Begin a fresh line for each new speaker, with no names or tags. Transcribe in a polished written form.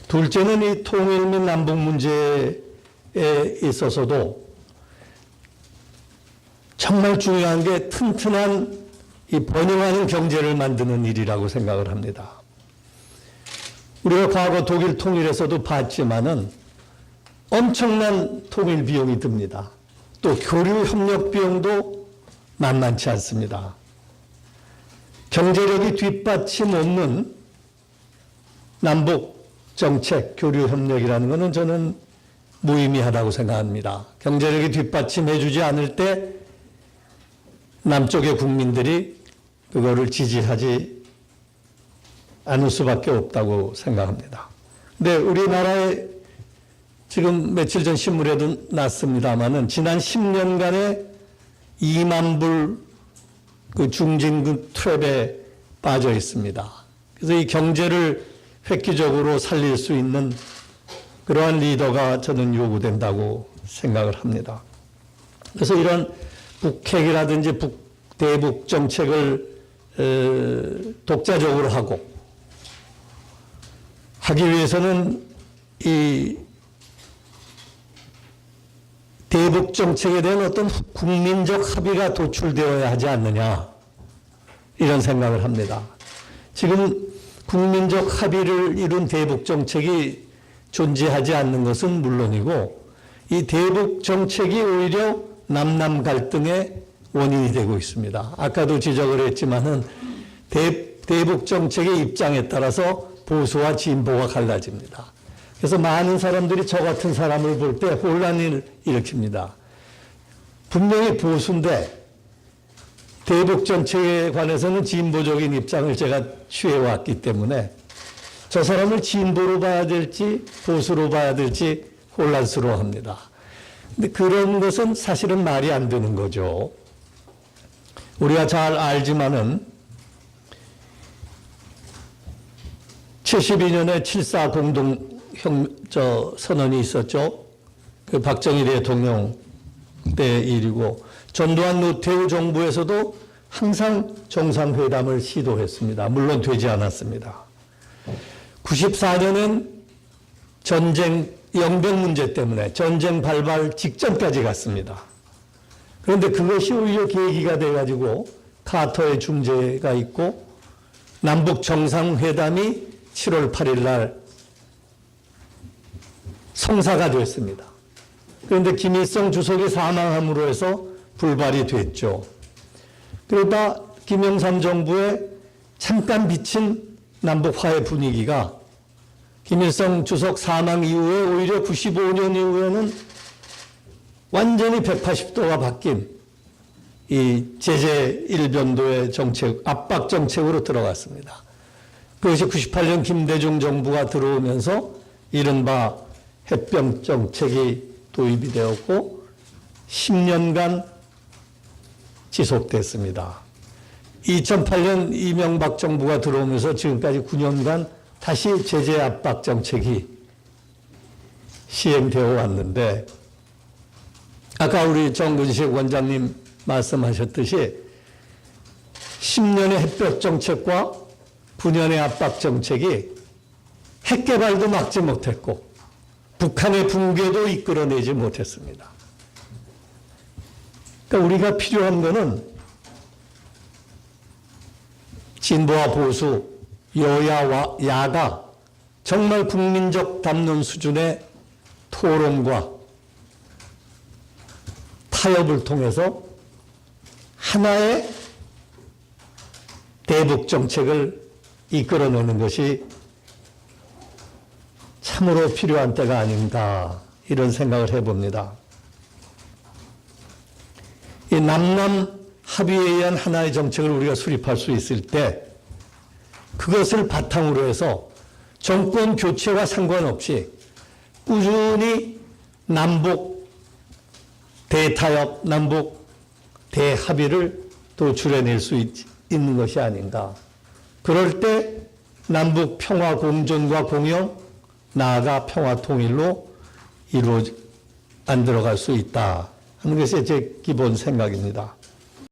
둘째는 이 통일 및 남북 문제에 있어서도 정말 중요한 게 튼튼한 이 번영하는 경제를 만드는 일이라고 생각을 합니다. 우리가 과거 독일 통일에서도 봤지만은 엄청난 통일 비용이 듭니다. 또 교류 협력 비용도 만만치 않습니다. 경제력이 뒷받침 없는 남북 정책, 교류 협력이라는 것은 저는 무의미하다고 생각합니다. 경제력이 뒷받침해주지 않을 때 남쪽의 국민들이 그거를 지지하지 않을 수밖에 없다고 생각합니다. 근데 우리나라에 지금 며칠 전 신문에도 났습니다마는 지난 10년간의 2만 불 그 중진급 트랩에 빠져 있습니다. 그래서 이 경제를 획기적으로 살릴 수 있는 그러한 리더가 저는 요구된다고 생각을 합니다. 그래서 이런 북핵이라든지 대북 정책을 독자적으로 하기 위해서는 이 대북 정책에 대한 어떤 국민적 합의가 도출되어야 하지 않느냐 이런 생각을 합니다. 지금 국민적 합의를 이룬 대북 정책이 존재하지 않는 것은 물론이고 이 대북 정책이 오히려 남남 갈등의 원인이 되고 있습니다. 아까도 지적을 했지만은 대북 정책의 입장에 따라서 보수와 진보가 갈라집니다. 그래서 많은 사람들이 저 같은 사람을 볼 때 혼란을 일으킵니다. 분명히 보수인데 대북 정책에 관해서는 진보적인 입장을 제가 취해왔기 때문에 저 사람을 진보로 봐야 될지 보수로 봐야 될지 혼란스러워합니다. 근데 그런 것은 사실은 말이 안 되는 거죠. 우리가 잘 알지만은 72년에 7.4 선언이 있었죠. 그 박정희 대통령 때 일이고 전두환 노태우 정부에서도 항상 정상회담을 시도했습니다. 물론 되지 않았습니다. 94년엔 전쟁 영변 문제 때문에 전쟁 발발 직전까지 갔습니다. 그런데 그것이 오히려 계기가 돼가지고 카터의 중재가 있고 남북 정상회담이 7월 8일 날 성사가 됐습니다. 그런데 김일성 주석이 사망함으로 해서 불발이 됐죠. 그러다 김영삼 정부에 잠깐 비친 남북 화해 분위기가 김일성 주석 사망 이후에 오히려 95년 이후에는 완전히 180도가 바뀐 이 제재 일변도의 정책, 압박 정책으로 들어갔습니다. 그것이 98년 김대중 정부가 들어오면서 이른바 해병 정책이 도입이 되었고 10년간 지속됐습니다. 2008년 이명박 정부가 들어오면서 지금까지 9년간 다시 제재 압박 정책이 시행되어 왔는데 아까 우리 정근식 원장님 말씀하셨듯이 10년의 햇볕 정책과 9년의 압박 정책이 핵 개발도 막지 못했고 북한의 붕괴도 이끌어내지 못했습니다. 그러니까 우리가 필요한 것은 진보와 보수, 여야와 야가 정말 국민적 담론 수준의 토론과 타협을 통해서 하나의 대북 정책을 이끌어내는 것이 참으로 필요한 때가 아닌가 이런 생각을 해봅니다. 이 남남 합의에 의한 하나의 정책을 우리가 수립할 수 있을 때 그것을 바탕으로 해서 정권 교체와 상관없이 꾸준히 남북 대타협, 남북 대합의를 도출해낼 수 있는 것이 아닌가. 그럴 때 남북 평화 공존과 공영, 나아가 평화 통일로 만들어갈 수 있다 하는 것이 제 기본 생각입니다.